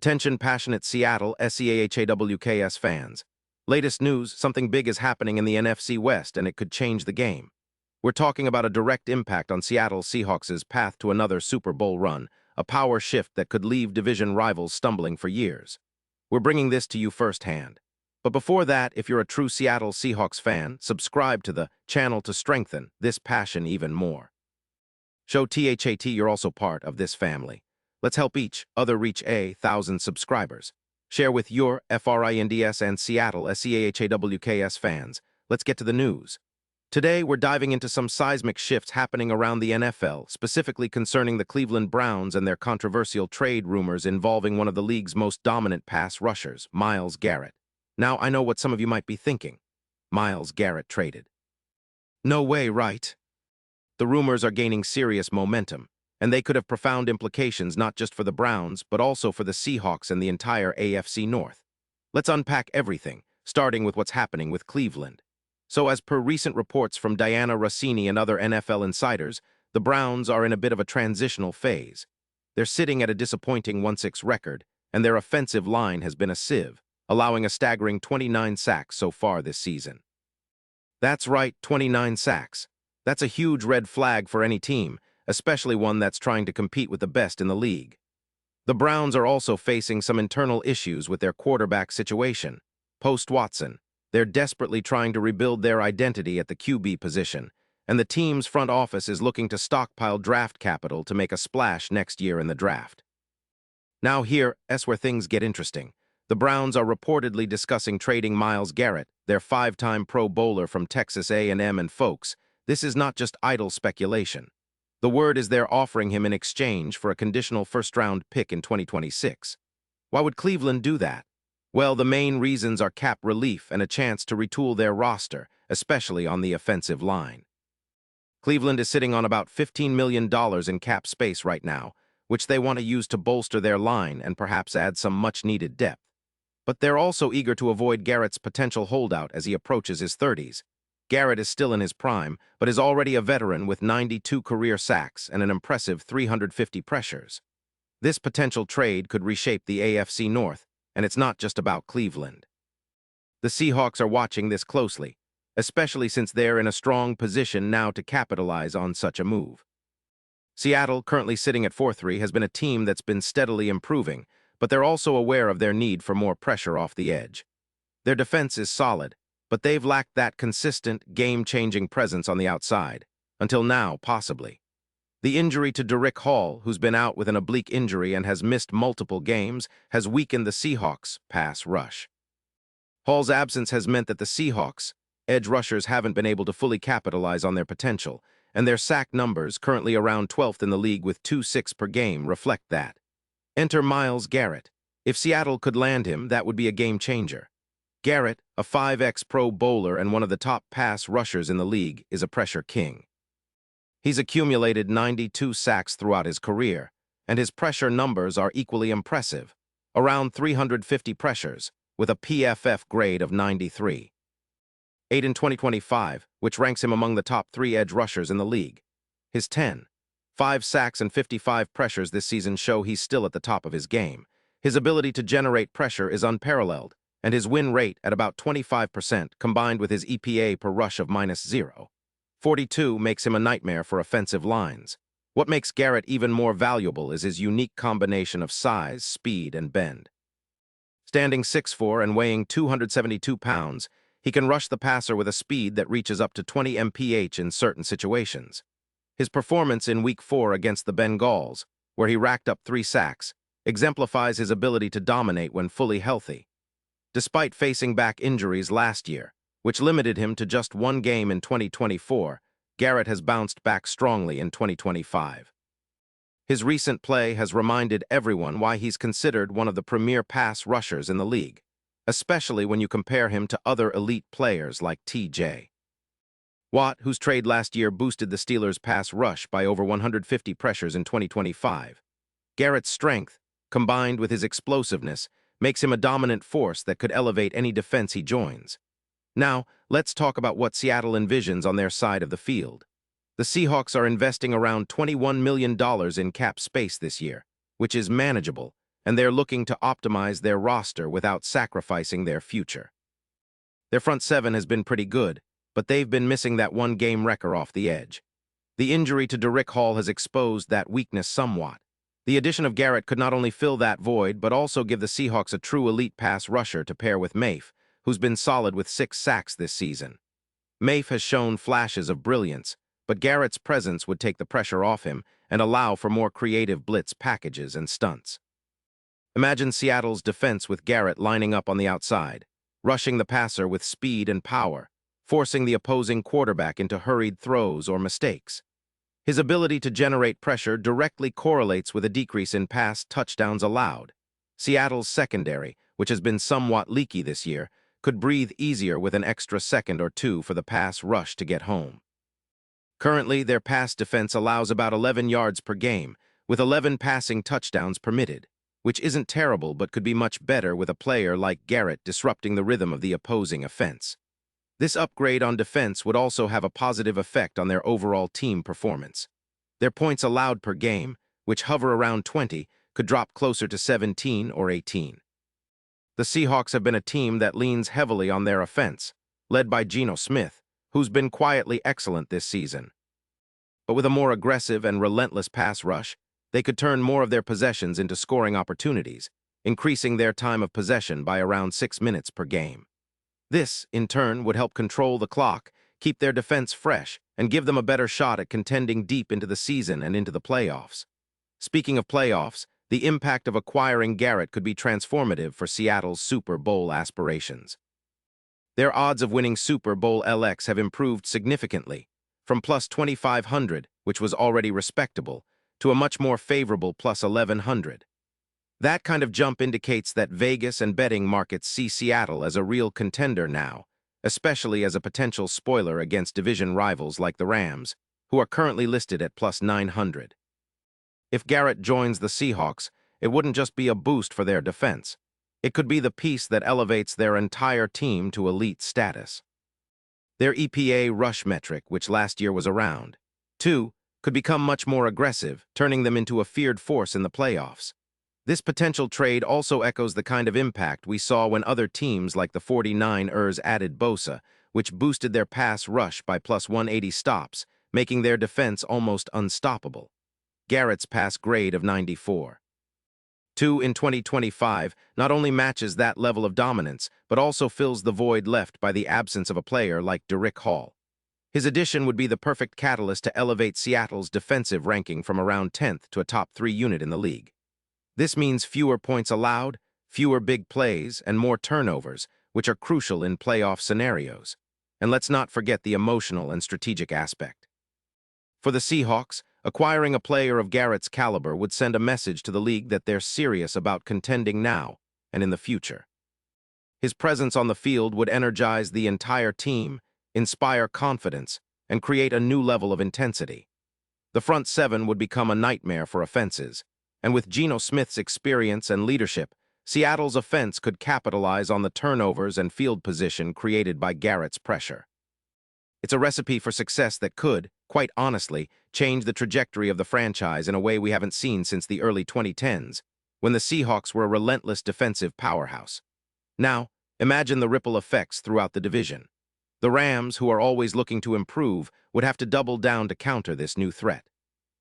Attention passionate Seattle Seahawks fans. Latest news, something big is happening in the NFC West and it could change the game. We're talking about a direct impact on Seattle Seahawks' path to another Super Bowl run, a power shift that could leave division rivals stumbling for years. We're bringing this to you firsthand. But before that, if you're a true Seattle Seahawks fan, subscribe to the channel to strengthen this passion even more. Show THAT you're also part of this family. Let's help each other reach 1,000 subscribers. Share with your FRINDS and Seattle Seahawks fans. Let's get to the news. Today, we're diving into some seismic shifts happening around the NFL, specifically concerning the Cleveland Browns and their controversial trade rumors involving one of the league's most dominant pass rushers, Myles Garrett. Now, I know what some of you might be thinking. Myles Garrett traded. No way, right? The rumors are gaining serious momentum, and they could have profound implications not just for the Browns, but also for the Seahawks and the entire AFC North. Let's unpack everything, starting with what's happening with Cleveland. So as per recent reports from Diana Rossini and other NFL insiders, the Browns are in a bit of a transitional phase. They're sitting at a disappointing 1-6 record, and their offensive line has been a sieve, allowing a staggering 29 sacks so far this season. That's right, 29 sacks. That's a huge red flag for any team, especially one that's trying to compete with the best in the league. The Browns are also facing some internal issues with their quarterback situation. Post-Watson, they're desperately trying to rebuild their identity at the QB position, and the team's front office is looking to stockpile draft capital to make a splash next year in the draft. Now here's where things get interesting. The Browns are reportedly discussing trading Myles Garrett, their 5-time Pro Bowler from Texas A&M, and folks, this is not just idle speculation. The word is they're offering him in exchange for a conditional first-round pick in 2026. Why would Cleveland do that? Well, the main reasons are cap relief and a chance to retool their roster, especially on the offensive line. Cleveland is sitting on about $15 million in cap space right now, which they want to use to bolster their line and perhaps add some much-needed depth. But they're also eager to avoid Garrett's potential holdout as he approaches his 30s. Garrett is still in his prime, but is already a veteran with 92 career sacks and an impressive 350 pressures. This potential trade could reshape the AFC North, and it's not just about Cleveland. The Seahawks are watching this closely, especially since they're in a strong position now to capitalize on such a move. Seattle, currently sitting at 4-3, has been a team that's been steadily improving, but they're also aware of their need for more pressure off the edge. Their defense is solid, but they've lacked that consistent, game-changing presence on the outside. Until now, possibly. The injury to Derick Hall, who's been out with an oblique injury and has missed multiple games, has weakened the Seahawks' pass rush. Hall's absence has meant that the Seahawks' edge rushers haven't been able to fully capitalize on their potential, and their sack numbers, currently around 12th in the league with 2 sacks per game, reflect that. Enter Myles Garrett. If Seattle could land him, that would be a game-changer. Garrett, a 5X Pro Bowler and one of the top pass rushers in the league, is a pressure king. He's accumulated 92 sacks throughout his career, and his pressure numbers are equally impressive, around 350 pressures, with a PFF grade of 93. 8 in 2025, which ranks him among the top 3 edge rushers in the league. His 5 sacks and 55 pressures this season show he's still at the top of his game. His ability to generate pressure is unparalleled, and his win rate at about 25% combined with his EPA per rush of -0.42 makes him a nightmare for offensive lines. What makes Garrett even more valuable is his unique combination of size, speed, and bend. Standing 6'4" and weighing 272 pounds, he can rush the passer with a speed that reaches up to 20 mph in certain situations. His performance in Week 4 against the Bengals, where he racked up 3 sacks, exemplifies his ability to dominate when fully healthy. Despite facing back injuries last year, which limited him to just 1 game in 2024, Garrett has bounced back strongly in 2025. His recent play has reminded everyone why he's considered one of the premier pass rushers in the league, especially when you compare him to other elite players like T.J. Watt, whose trade last year boosted the Steelers' pass rush by over 150 pressures in 2025. Garrett's strength, combined with his explosiveness, makes him a dominant force that could elevate any defense he joins. Now, let's talk about what Seattle envisions on their side of the field. The Seahawks are investing around $21 million in cap space this year, which is manageable, and they're looking to optimize their roster without sacrificing their future. Their front seven has been pretty good, but they've been missing that one game wrecker off the edge. The injury to Derick Hall has exposed that weakness somewhat. The addition of Garrett could not only fill that void, but also give the Seahawks a true elite pass rusher to pair with Mafe, who's been solid with 6 sacks this season. Mafe has shown flashes of brilliance, but Garrett's presence would take the pressure off him and allow for more creative blitz packages and stunts. Imagine Seattle's defense with Garrett lining up on the outside, rushing the passer with speed and power, forcing the opposing quarterback into hurried throws or mistakes. His ability to generate pressure directly correlates with a decrease in pass touchdowns allowed. Seattle's secondary, which has been somewhat leaky this year, could breathe easier with an extra second or two for the pass rush to get home. Currently, their pass defense allows about 11 yards per game, with 11 passing touchdowns permitted, which isn't terrible but could be much better with a player like Garrett disrupting the rhythm of the opposing offense. This upgrade on defense would also have a positive effect on their overall team performance. Their points allowed per game, which hover around 20, could drop closer to 17 or 18. The Seahawks have been a team that leans heavily on their offense, led by Geno Smith, who's been quietly excellent this season. But with a more aggressive and relentless pass rush, they could turn more of their possessions into scoring opportunities, increasing their time of possession by around 6 minutes per game. This, in turn, would help control the clock, keep their defense fresh, and give them a better shot at contending deep into the season and into the playoffs. Speaking of playoffs, the impact of acquiring Garrett could be transformative for Seattle's Super Bowl aspirations. Their odds of winning Super Bowl LX have improved significantly, from plus 2,500, which was already respectable, to a much more favorable plus 1,100. That kind of jump indicates that Vegas and betting markets see Seattle as a real contender now, especially as a potential spoiler against division rivals like the Rams, who are currently listed at plus 900. If Garrett joins the Seahawks, it wouldn't just be a boost for their defense. It could be the piece that elevates their entire team to elite status. Their EPA rush metric, which last year was around 2, could become much more aggressive, turning them into a feared force in the playoffs. This potential trade also echoes the kind of impact we saw when other teams like the 49ers added Bosa, which boosted their pass rush by plus 180 stops, making their defense almost unstoppable. Garrett's pass grade of 94. 2 in 2025 not only matches that level of dominance, but also fills the void left by the absence of a player like Derick Hall. His addition would be the perfect catalyst to elevate Seattle's defensive ranking from around 10th to a top 3 unit in the league. This means fewer points allowed, fewer big plays, and more turnovers, which are crucial in playoff scenarios. And let's not forget the emotional and strategic aspect. For the Seahawks, acquiring a player of Garrett's caliber would send a message to the league that they're serious about contending now and in the future. His presence on the field would energize the entire team, inspire confidence, and create a new level of intensity. The front seven would become a nightmare for offenses, and with Geno Smith's experience and leadership, Seattle's offense could capitalize on the turnovers and field position created by Garrett's pressure. It's a recipe for success that could, quite honestly, change the trajectory of the franchise in a way we haven't seen since the early 2010s, when the Seahawks were a relentless defensive powerhouse. Now, imagine the ripple effects throughout the division. The Rams, who are always looking to improve, would have to double down to counter this new threat.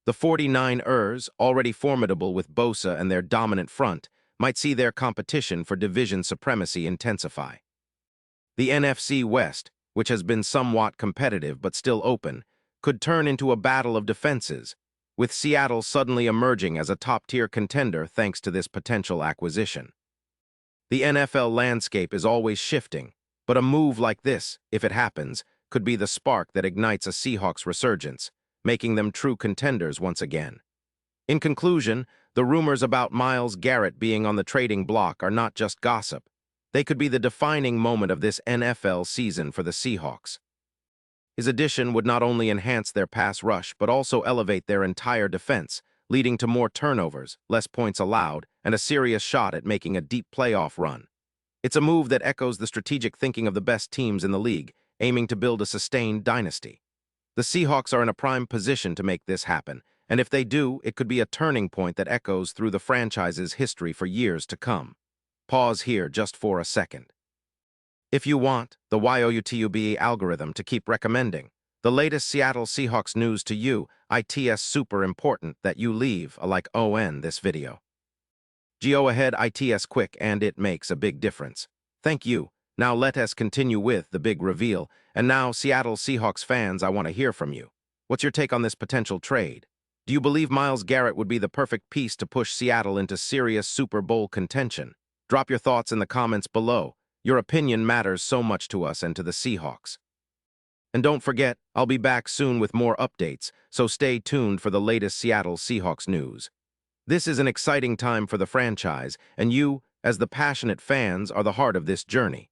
The 49ers, already formidable with Bosa and their dominant front, might see their competition for division supremacy intensify. The NFC West, which has been somewhat competitive but still open, could turn into a battle of defenses, with Seattle suddenly emerging as a top-tier contender thanks to this potential acquisition. The NFL landscape is always shifting, but a move like this, if it happens, could be the spark that ignites a Seahawks resurgence, making them true contenders once again. In conclusion, the rumors about Myles Garrett being on the trading block are not just gossip. They could be the defining moment of this NFL season for the Seahawks. His addition would not only enhance their pass rush, but also elevate their entire defense, leading to more turnovers, less points allowed, and a serious shot at making a deep playoff run. It's a move that echoes the strategic thinking of the best teams in the league, aiming to build a sustained dynasty. The Seahawks are in a prime position to make this happen, And if they do, it could be a turning point that echoes through the franchise's history for years to come. Pause here just for a second. If you want the YOUTUBE algorithm to keep recommending the latest Seattle Seahawks news to you, it's super important that you leave a like on this video. Go ahead, it's quick and it makes a big difference. Thank you. Now let us continue with the big reveal. And now, Seattle Seahawks fans, I want to hear from you. What's your take on this potential trade? Do you believe Myles Garrett would be the perfect piece to push Seattle into serious Super Bowl contention? Drop your thoughts in the comments below. Your opinion matters so much to us and to the Seahawks. And don't forget, I'll be back soon with more updates, so stay tuned for the latest Seattle Seahawks news. This is an exciting time for the franchise, and you, as the passionate fans, are the heart of this journey.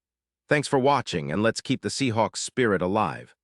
Thanks for watching, and let's keep the Seahawks spirit alive.